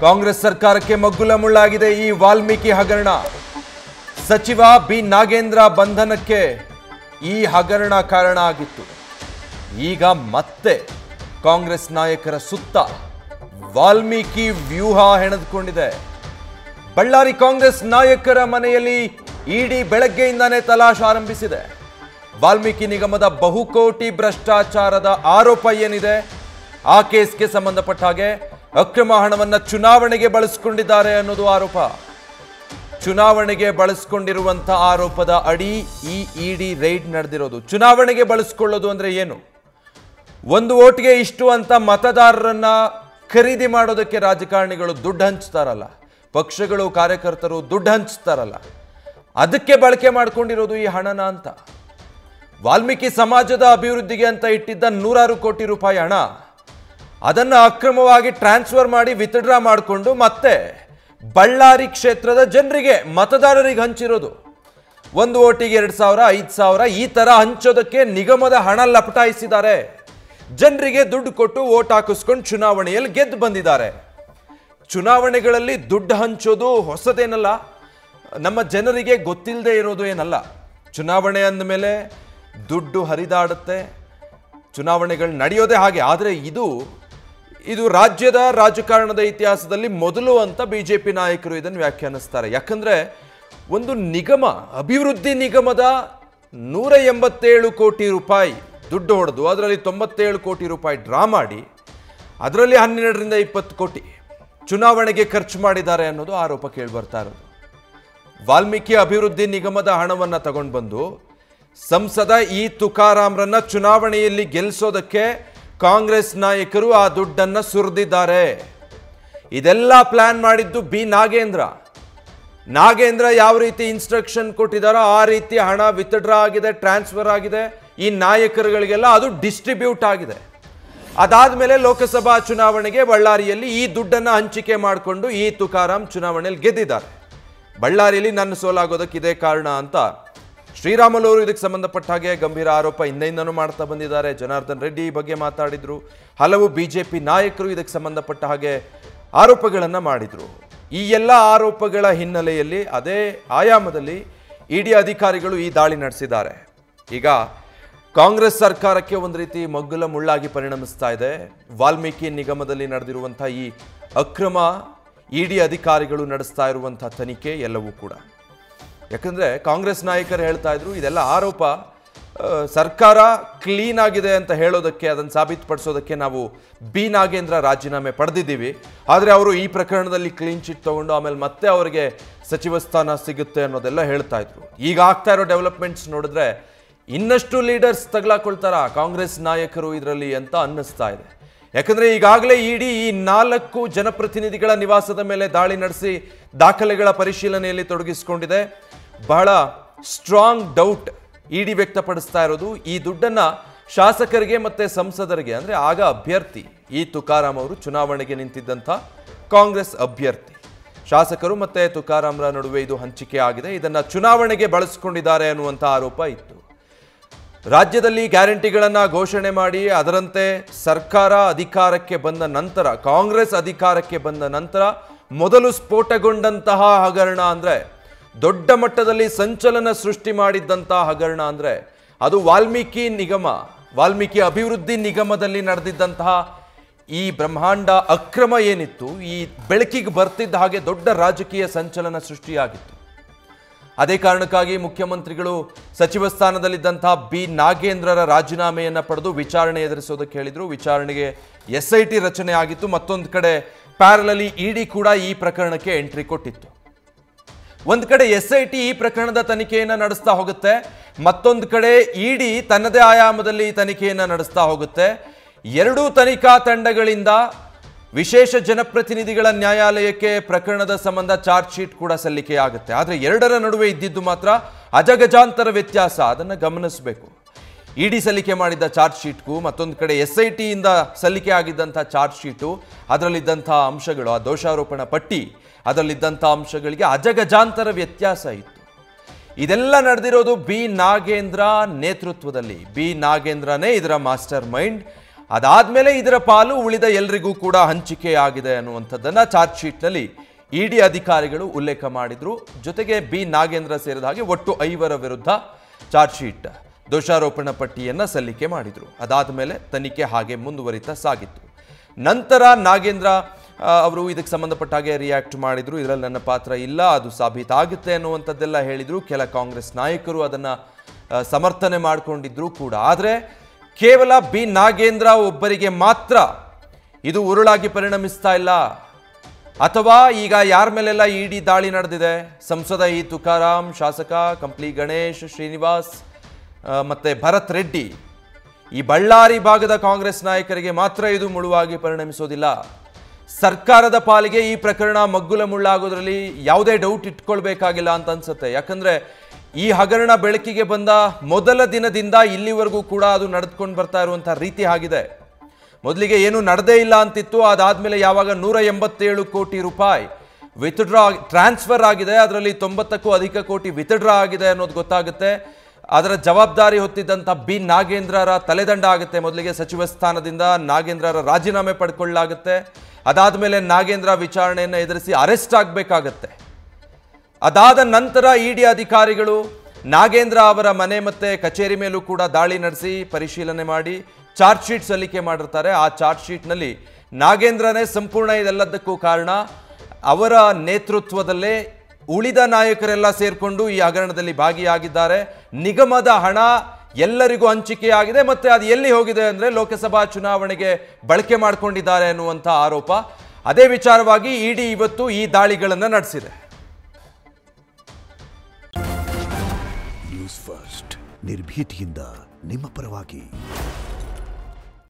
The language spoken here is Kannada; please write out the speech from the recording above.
ಕಾಂಗ್ರೆಸ್ ಸರ್ಕಾರಕ್ಕೆ ಮಗ್ಗುಲ ಮುಳ್ಳಾಗಿದೆ ಈ ವಾಲ್ಮೀಕಿ ಹಗರಣ. ಸಚಿವ ಬಿ ನಾಗೇಂದ್ರ ಬಂಧನಕ್ಕೆ ಈ ಹಗರಣ ಕಾರಣ ಆಗಿತ್ತು. ಈಗ ಮತ್ತೆ ಕಾಂಗ್ರೆಸ್ ನಾಯಕರ ಸುತ್ತ ವಾಲ್ಮೀಕಿ ವ್ಯೂಹ ಹೆಣೆದುಕೊಂಡಿದೆ. ಬಳ್ಳಾರಿ ಕಾಂಗ್ರೆಸ್ ನಾಯಕರ ಮನೆಯಲ್ಲಿ ಇಡಿ ಬೆಳಗ್ಗೆಯಿಂದಾನೇ ತಲಾಶ್ ಆರಂಭಿಸಿದೆ. ವಾಲ್ಮೀಕಿ ನಿಗಮದ ಬಹುಕೋಟಿ ಭ್ರಷ್ಟಾಚಾರದ ಆರೋಪ ಏನಿದೆ, ಆ ಕೇಸ್ಗೆ ಸಂಬಂಧಪಟ್ಟ ಹಾಗೆ ಅಕ್ರಮ ಹಣವನ್ನು ಚುನಾವಣೆಗೆ ಬಳಸಿಕೊಂಡಿದ್ದಾರೆ ಅನ್ನೋದು ಆರೋಪ. ಚುನಾವಣೆಗೆ ಬಳಸಿಕೊಂಡಿರುವಂತಹ ಆರೋಪದ ಅಡಿ ಈ ಇಡಿ ರೈಡ್ ನಡೆದಿರೋದು. ಚುನಾವಣೆಗೆ ಬಳಸಿಕೊಳ್ಳೋದು ಅಂದ್ರೆ ಏನು? ಒಂದು ಓಟ್ಗೆ ಇಷ್ಟು ಅಂತ ಮತದಾರರನ್ನ ಖರೀದಿ ಮಾಡೋದಕ್ಕೆ ರಾಜಕಾರಣಿಗಳು ದುಡ್ಡು ಹಂಚ್ತಾರಲ್ಲ, ಪಕ್ಷಗಳು ಕಾರ್ಯಕರ್ತರು ದುಡ್ಡು ಹಂಚ್ತಾರಲ್ಲ, ಅದಕ್ಕೆ ಬಳಕೆ ಮಾಡ್ಕೊಂಡಿರೋದು ಈ ಹಣನ ಅಂತ. ವಾಲ್ಮೀಕಿ ಸಮಾಜದ ಅಭಿವೃದ್ಧಿಗೆ ಅಂತ ಇಟ್ಟಿದ್ದ 100 ಕೋಟಿ ರೂಪಾಯಿ ಹಣ, ಅದನ್ನು ಅಕ್ರಮವಾಗಿ ಟ್ರಾನ್ಸ್ಫರ್ ಮಾಡಿ ವಿತ್ಡ್ರಾ ಮಾಡಿಕೊಂಡು ಮತ್ತೆ ಬಳ್ಳಾರಿ ಕ್ಷೇತ್ರದ ಜನರಿಗೆ, ಮತದಾರರಿಗೆ ಹಂಚಿರೋದು. ಒಂದು ಓಟಿಗೆ 2,000, 5,000 ಈ ತರ ಹಂಚೋದಕ್ಕೆ ನಿಗಮದ ಹಣ ಲಪಟಾಯಿಸಿದ್ದಾರೆ. ಜನರಿಗೆ ದುಡ್ಡು ಕೊಟ್ಟು ಓಟ್ ಹಾಕಿಸ್ಕೊಂಡು ಚುನಾವಣೆಯಲ್ಲಿ ಗೆದ್ದು ಬಂದಿದ್ದಾರೆ. ಚುನಾವಣೆಗಳಲ್ಲಿ ದುಡ್ಡು ಹಂಚೋದು ಹೊಸದೇನಲ್ಲ, ನಮ್ಮ ಜನರಿಗೆ ಗೊತ್ತಿಲ್ಲದೆ ಇರೋದು ಏನಲ್ಲ. ಚುನಾವಣೆ ಅಂದಮೇಲೆ ದುಡ್ಡು ಹರಿದಾಡುತ್ತೆ, ಚುನಾವಣೆಗಳು ನಡೆಯೋದೇ ಹಾಗೆ. ಆದರೆ ಇದು ರಾಜ್ಯದ ರಾಜಕಾರಣದ ಇತಿಹಾಸದಲ್ಲಿ ಮೊದಲು ಅಂತ ಬಿಜೆಪಿ ನಾಯಕರು ಇದನ್ನು ವ್ಯಾಖ್ಯಾನಿಸ್ತಾರೆ. ಯಾಕಂದ್ರೆ ಒಂದು ನಿಗಮ, ಅಭಿವೃದ್ಧಿ ನಿಗಮದ 187 ಕೋಟಿ ರೂಪಾಯಿ ದುಡ್ಡು ಹೊಡೆದು ಅದರಲ್ಲಿ 97 ಕೋಟಿ ರೂಪಾಯಿ ಡ್ರಾ ಮಾಡಿ ಅದರಲ್ಲಿ 12ರಿಂದ 20 ಕೋಟಿ ಚುನಾವಣೆಗೆ ಖರ್ಚು ಮಾಡಿದ್ದಾರೆ ಅನ್ನೋದು ಆರೋಪ ಕೇಳಿಬರ್ತಾ ಇರೋದು. ವಾಲ್ಮೀಕಿ ಅಭಿವೃದ್ಧಿ ನಿಗಮದ ಹಣವನ್ನು ತಗೊಂಡು ಬಂದು ಸಂಸದ ಇ ತುಕಾರಾಮ್ರನ್ನ ಚುನಾವಣೆಯಲ್ಲಿ ಗೆಲ್ಲಿಸೋದಕ್ಕೆ ಕಾಂಗ್ರೆಸ್ ನಾಯಕರು ಆ ದುಡ್ಡನ್ನು ಸುರಿದಿದ್ದಾರೆ. ಇದೆಲ್ಲ ಪ್ಲಾನ್ ಮಾಡಿದ್ದು ಬಿ ನಾಗೇಂದ್ರ ಯಾವ ರೀತಿ ಇನ್ಸ್ಟ್ರಕ್ಷನ್ ಕೊಟ್ಟಿದ್ದಾರೋ ಆ ರೀತಿ ಹಣ ವಿತ್ಡ್ರಾ ಆಗಿದೆ, ಟ್ರಾನ್ಸ್ಫರ್ ಆಗಿದೆ. ಈ ನಾಯಕರುಗಳಿಗೆಲ್ಲ ಅದು ಡಿಸ್ಟ್ರಿಬ್ಯೂಟ್ ಆಗಿದೆ. ಅದಾದ್ಮೇಲೆ ಲೋಕಸಭಾ ಚುನಾವಣೆಗೆ ಬಳ್ಳಾರಿಯಲ್ಲಿ ಈ ದುಡ್ಡನ್ನು ಹಂಚಿಕೆ ಮಾಡಿಕೊಂಡು ಇ ತುಕಾರಾಮ್ ಚುನಾವಣೆಯಲ್ಲಿ ಗೆದ್ದಿದ್ದಾರೆ. ಬಳ್ಳಾರಿಯಲ್ಲಿ ನನ್ನ ಸೋಲಾಗೋದಕ್ಕೆ ಇದೇ ಕಾರಣ ಅಂತ ಶ್ರೀರಾಮುಲು ಅವರು ಇದಕ್ಕೆ ಸಂಬಂಧಪಟ್ಟ ಹಾಗೆ ಗಂಭೀರ ಆರೋಪ ಹಿಂದೆಯಿಂದನೂ ಮಾಡ್ತಾ ಬಂದಿದ್ದಾರೆ. ಜನಾರ್ದನ್ ರೆಡ್ಡಿ ಈ ಬಗ್ಗೆ ಮಾತಾಡಿದ್ರು. ಹಲವು ಬಿಜೆಪಿ ನಾಯಕರು ಇದಕ್ಕೆ ಸಂಬಂಧಪಟ್ಟ ಹಾಗೆ ಆರೋಪಗಳನ್ನು ಮಾಡಿದ್ರು. ಈ ಎಲ್ಲ ಆರೋಪಗಳ ಹಿನ್ನೆಲೆಯಲ್ಲಿ ಅದೇ ಆಯಾಮದಲ್ಲಿ ಇಡಿ ಅಧಿಕಾರಿಗಳು ಈ ದಾಳಿ ನಡೆಸಿದ್ದಾರೆ. ಈಗ ಕಾಂಗ್ರೆಸ್ ಸರ್ಕಾರಕ್ಕೆ ಒಂದು ರೀತಿ ಮಗ್ಗುಲ ಮುಳ್ಳಾಗಿ ಪರಿಣಮಿಸ್ತಾ ಇದೆ ವಾಲ್ಮೀಕಿ ನಿಗಮದಲ್ಲಿ ನಡೆದಿರುವಂತಹ ಈ ಅಕ್ರಮ, ಇಡಿ ಅಧಿಕಾರಿಗಳು ನಡೆಸ್ತಾ ಇರುವಂತಹ ತನಿಖೆ ಎಲ್ಲವೂ ಕೂಡ. ಯಾಕಂದ್ರೆ ಕಾಂಗ್ರೆಸ್ ನಾಯಕರು ಹೇಳ್ತಾ ಇದ್ರು ಇದೆಲ್ಲ ಆರೋಪ, ಸರ್ಕಾರ ಕ್ಲೀನ್ ಆಗಿದೆ ಅಂತ ಹೇಳೋದಕ್ಕೆ, ಅದನ್ನು ಸಾಬೀತುಪಡಿಸೋದಕ್ಕೆ ನಾವು ಬಿ ನಾಗೇಂದ್ರ ರಾಜೀನಾಮೆ ಪಡೆದಿದ್ದೀವಿ. ಆದರೆ ಅವರು ಈ ಪ್ರಕರಣದಲ್ಲಿ ಕ್ಲೀನ್ ಚಿಟ್ ತಗೊಂಡು ಆಮೇಲೆ ಮತ್ತೆ ಅವರಿಗೆ ಸಚಿವ ಸ್ಥಾನ ಸಿಗುತ್ತೆ ಅನ್ನೋದೆಲ್ಲ ಹೇಳ್ತಾ ಇದ್ರು. ಈಗ ಆಗ್ತಾ ಇರೋ ಡೆವಲಪ್ಮೆಂಟ್ಸ್ ನೋಡಿದ್ರೆ ಇನ್ನಷ್ಟು ಲೀಡರ್ಸ್ ತಗಲಾಕೊಳ್ತಾರ ಕಾಂಗ್ರೆಸ್ ನಾಯಕರು ಇದರಲ್ಲಿ ಅಂತ ಅನ್ನಿಸ್ತಾ ಇದೆ. ಯಾಕಂದ್ರೆ ಈಗಾಗಲೇ ಇಡಿ ಈ 4 ಜನಪ್ರತಿನಿಧಿಗಳ ನಿವಾಸದ ಮೇಲೆ ದಾಳಿ ನಡೆಸಿ ದಾಖಲೆಗಳ ಪರಿಶೀಲನೆಯಲ್ಲಿ ತೊಡಗಿಸಿಕೊಂಡಿದೆ. ಬಹಳ ಸ್ಟ್ರಾಂಗ್ ಡೌಟ್ ಇಡಿ ವ್ಯಕ್ತಪಡಿಸ್ತಾ ಇರೋದು ಈ ದುಡ್ಡನ್ನ ಶಾಸಕರಿಗೆ ಮತ್ತೆ ಸಂಸದರಿಗೆ, ಅಂದ್ರೆ ಆಗ ಅಭ್ಯರ್ಥಿ ಇ ತುಕಾರಾಮ್ ಅವರು ಚುನಾವಣೆಗೆ ನಿಂತಿದ್ದಂಥ ಕಾಂಗ್ರೆಸ್ ಅಭ್ಯರ್ಥಿ, ಶಾಸಕರು ಮತ್ತೆ ತುಕಾರಾಮ್ರ ನಡುವೆ ಇದು ಹಂಚಿಕೆ ಆಗಿದೆ. ಇದನ್ನ ಚುನಾವಣೆಗೆ ಬಳಸಿಕೊಂಡಿದ್ದಾರೆ ಅನ್ನುವಂಥ ಆರೋಪ ಇತ್ತು. ರಾಜ್ಯದಲ್ಲಿ ಗ್ಯಾರಂಟಿಗಳನ್ನು ಘೋಷಣೆ ಮಾಡಿ ಅದರಂತೆ ಸರ್ಕಾರ ಅಧಿಕಾರಕ್ಕೆ ಬಂದ ನಂತರ, ಕಾಂಗ್ರೆಸ್ ಅಧಿಕಾರಕ್ಕೆ ಬಂದ ನಂತರ ಮೊದಲು ಸ್ಫೋಟಗೊಂಡಂತಹ ಹಗರಣ ಅಂದ್ರೆ, ದೊಡ್ಡ ಮಟ್ಟದಲ್ಲಿ ಸಂಚಲನ ಸೃಷ್ಟಿ ಮಾಡಿದ್ದಂತಹ ಹಗರಣ ಅಂದ್ರೆ ಅದು ವಾಲ್ಮೀಕಿ ಅಭಿವೃದ್ಧಿ ನಿಗಮದಲ್ಲಿ ನಡೆದಿದ್ದಂತಹ ಈ ಬ್ರಹ್ಮಾಂಡ ಅಕ್ರಮ ಏನಿತ್ತು, ಈ ಬೆಳಕಿಗೆ ಬರ್ತಿದ್ದ ಹಾಗೆ ದೊಡ್ಡ ರಾಜಕೀಯ ಸಂಚಲನ ಸೃಷ್ಟಿಯಾಗಿತ್ತು. ಅದೇ ಕಾರಣಕ್ಕಾಗಿ ಮುಖ್ಯಮಂತ್ರಿಗಳು ಸಚಿವ ಸ್ಥಾನದಲ್ಲಿದ್ದಂತಹ ಬಿ ನಾಗೇಂದ್ರರ ರಾಜೀನಾಮೆಯನ್ನು ಪಡೆದು ವಿಚಾರಣೆ ಎದುರಿಸೋದಕ್ಕೆ ಹೇಳಿದ್ರು. ವಿಚಾರಣೆಗೆ SIT ರಚನೆ ಆಗಿತ್ತು. ಮತ್ತೊಂದು ಕಡೆ ಪ್ಯಾರಲಲಿ ಇಡಿ ಕೂಡ ಈ ಪ್ರಕರಣಕ್ಕೆ ಎಂಟ್ರಿ ಕೊಟ್ಟಿತ್ತು. ಒಂದು ಕಡೆ SIT ಈ ಪ್ರಕರಣದ ತನಿಖೆಯನ್ನು ನಡೆಸ್ತಾ ಹೋಗುತ್ತೆ, ಮತ್ತೊಂದು ಕಡೆ ಇಡಿ ತನ್ನದೇ ಆಯಾಮದಲ್ಲಿ ತನಿಖೆಯನ್ನು ನಡೆಸ್ತಾ ಹೋಗುತ್ತೆ. ಎರಡೂ ತನಿಖಾ ತಂಡಗಳಿಂದ ವಿಶೇಷ ಜನಪ್ರತಿನಿಧಿಗಳ ನ್ಯಾಯಾಲಯಕ್ಕೆ ಪ್ರಕರಣದ ಸಂಬಂಧ ಚಾರ್ಜ್ ಶೀಟ್ ಕೂಡ ಸಲ್ಲಿಕೆಯಾಗುತ್ತೆ. ಆದರೆ ಎರಡರ ನಡುವೆ ಇದ್ದಿದ್ದು ಮಾತ್ರ ಅಜಗಜಾಂತರ ವ್ಯತ್ಯಾಸ, ಅದನ್ನು ಗಮನಿಸಬೇಕು. ಇಡಿ ಸಲ್ಲಿಕೆ ಮಾಡಿದ್ದ ಚಾರ್ಜ್ ಶೀಟ್ಗೂ ಮತ್ತೊಂದು ಕಡೆ SIT ಇಂದ ಸಲ್ಲಿಕೆ ಆಗಿದ್ದಂಥ ಚಾರ್ಜ್ ಶೀಟು, ಅದರಲ್ಲಿದ್ದಂಥ ಅಂಶಗಳು, ಆ ದೋಷಾರೋಪಣ ಪಟ್ಟಿ, ಅದರಲ್ಲಿದ್ದಂಥ ಅಂಶಗಳಿಗೆ ಅಜಗಜಾಂತರ ವ್ಯತ್ಯಾಸ ಇತ್ತು. ಇದೆಲ್ಲ ನಡೆದಿರೋದು ಬಿ ನಾಗೇಂದ್ರ ನೇತೃತ್ವದಲ್ಲಿ. ಬಿ ನಾಗೇಂದ್ರನೇ ಇದರ ಮಾಸ್ಟರ್ ಮೈಂಡ್. ಅದಾದ್ಮೇಲೆ ಇದರ ಪಾಲು ಉಳಿದ ಎಲ್ರಿಗೂ ಕೂಡ ಹಂಚಿಕೆಯಾಗಿದೆ ಅನ್ನುವಂಥದ್ದನ್ನ ಚಾರ್ಜ್ ಶೀಟ್ನಲ್ಲಿ ಇಡಿ ಅಧಿಕಾರಿಗಳು ಉಲ್ಲೇಖ ಮಾಡಿದ್ರು. ಜೊತೆಗೆ ಬಿ ನಾಗೇಂದ್ರ ಸೇರಿದ ಹಾಗೆ ಒಟ್ಟು 5 ವಿರುದ್ಧ ಚಾರ್ಜ್ ಶೀಟ್ ದೋಷಾರೋಪಣಾ ಪಟ್ಟಿಯನ್ನ ಸಲ್ಲಿಕೆ ಮಾಡಿದ್ರು. ಅದಾದ ಮೇಲೆ ತನಿಖೆ ಹಾಗೆ ಮುಂದುವರಿತಾ ಸಾಗಿತ್ತು. ನಂತರ ನಾಗೇಂದ್ರ ಅವರು ಇದಕ್ಕೆ ಸಂಬಂಧಪಟ್ಟ ಹಾಗೆ ರಿಯಾಕ್ಟ್ ಮಾಡಿದ್ರು. ಇದರಲ್ಲಿ ನನ್ನ ಪಾತ್ರ ಇಲ್ಲ, ಅದು ಸಾಬೀತಾಗುತ್ತೆ ಅನ್ನುವಂಥದ್ದೆಲ್ಲ ಹೇಳಿದ್ರು. ಕೆಲ ಕಾಂಗ್ರೆಸ್ ನಾಯಕರು ಅದನ್ನ ಸಮರ್ಥನೆ ಮಾಡಿಕೊಂಡಿದ್ರು ಕೂಡ. ಆದರೆ ಕೇವಲ ಬಿ ನಾಗೇಂದ್ರ ಒಬ್ಬರಿಗೆ ಮಾತ್ರ ಇದು ಉರುಳಾಗಿ ಪರಿಣಮಿಸ್ತಾ ಇಲ್ಲ. ಅಥವಾ ಈಗ ಯಾರ ಮೇಲೆಲ್ಲ ಇಡಿ ದಾಳಿ ನಡೆದಿದೆ, ಸಂಸದ ಇ ತುಕಾರಾಂ, ಶಾಸಕ ಕಂಪ್ಲಿ ಗಣೇಶ್, ಶ್ರೀನಿವಾಸ್ ಮತ್ತೆ ಭರತ್ ರೆಡ್ಡಿ, ಈ ಬಳ್ಳಾರಿ ಭಾಗದ ಕಾಂಗ್ರೆಸ್ ನಾಯಕರಿಗೆ ಮಾತ್ರ ಇದು ಮುಳುವಾಗಿ ಪರಿಣಮಿಸೋದಿಲ್ಲ. ಸರ್ಕಾರದ ಪಾಲಿಗೆ ಈ ಪ್ರಕರಣ ಮಗ್ಗುಲ ಮುಳ್ಳಾಗೋದ್ರಲ್ಲಿ ಯಾವುದೇ ಡೌಟ್ ಇಟ್ಕೊಳ್ಬೇಕಾಗಿಲ್ಲ ಅಂತ ಅನ್ಸುತ್ತೆ. ಯಾಕಂದ್ರೆ ಈ ಹಗರಣ ಬೆಳಕಿಗೆ ಬಂದ ಮೊದಲ ದಿನದಿಂದ ಇಲ್ಲಿವರೆಗೂ ಕೂಡ ಅದು ನಡೆದುಕೊಂಡು ಬರ್ತಾ ಇರುವಂತಹ ರೀತಿ ಆಗಿದೆ. ಮೊದಲಿಗೆ ಏನು ನಡೆದೇ ಇಲ್ಲ ಅಂತಿತ್ತು, ಅದಾದ್ಮೇಲೆ ಯಾವಾಗ 187 ಕೋಟಿ ರೂಪಾಯಿ ಟ್ರಾನ್ಸ್ಫರ್ ಆಗಿದೆ, ಅದರಲ್ಲಿ 90ಕ್ಕೂ ಅಧಿಕ ಕೋಟಿ ವಿತ್ಡ್ರಾ ಆಗಿದೆ ಅನ್ನೋದು ಗೊತ್ತಾಗುತ್ತೆ. ಅದರ ಜವಾಬ್ದಾರಿ ಹೊತ್ತಿದ್ದಂಥ ಬಿ ನಾಗೇಂದ್ರರ ತಲೆದಂಡ ಆಗುತ್ತೆ. ಮೊದಲಿಗೆ ಸಚಿವ ಸ್ಥಾನದಿಂದ ನಾಗೇಂದ್ರರ ರಾಜೀನಾಮೆ ಪಡ್ಕೊಳ್ಳಾಗುತ್ತೆ. ಅದಾದ್ಮೇಲೆ ನಾಗೇಂದ್ರ ವಿಚಾರಣೆಯನ್ನು ಎದುರಿಸಿ ಅರೆಸ್ಟ್ ಆಗಬೇಕಾಗತ್ತೆ. ಅದಾದ ನಂತರ ಇಡಿ ಅಧಿಕಾರಿಗಳು ನಾಗೇಂದ್ರ ಅವರ ಮನೆ ಮತ್ತೆ ಕಚೇರಿ ಮೇಲೂ ಕೂಡ ದಾಳಿ ನಡೆಸಿ ಪರಿಶೀಲನೆ ಮಾಡಿ ಚಾರ್ಜ್ ಶೀಟ್ ಸಲ್ಲಿಕೆ ಮಾಡಿರ್ತಾರೆ. ಆ ಚಾರ್ಜ್ ಶೀಟ್ನಲ್ಲಿ ನಾಗೇಂದ್ರನೇ ಸಂಪೂರ್ಣ ಇದೆಲ್ಲದಕ್ಕೂ ಕಾರಣ, ಅವರ ನೇತೃತ್ವದಲ್ಲೇ ಉಳಿದ ನಾಯಕರೆಲ್ಲ ಸೇರ್ಕೊಂಡು ಈ ಹಗರಣದಲ್ಲಿ ಭಾಗಿಯಾಗಿದ್ದಾರೆ, ನಿಗಮದ ಹಣ ಎಲ್ಲರಿಗೂ ಹಂಚಿಕೆಯಾಗಿದೆ, ಮತ್ತೆ ಅದು ಎಲ್ಲಿ ಹೋಗಿದೆ ಅಂದ್ರೆ ಲೋಕಸಭಾ ಚುನಾವಣೆಗೆ ಬಳಕೆ ಮಾಡಿಕೊಂಡಿದ್ದಾರೆ ಅನ್ನುವಂಥ ಆರೋಪ. ಅದೇ ವಿಚಾರವಾಗಿ ಇಡಿ ಇವತ್ತು ಈ ದಾಳಿಗಳನ್ನು ನಡೆಸಿದೆ. ನ್ಯೂಸ್ ಫಸ್ಟ್ ನಿರ್ಭೀತಿಯಿಂದ ನಿಮ್ಮ ಪರವಾಗಿ.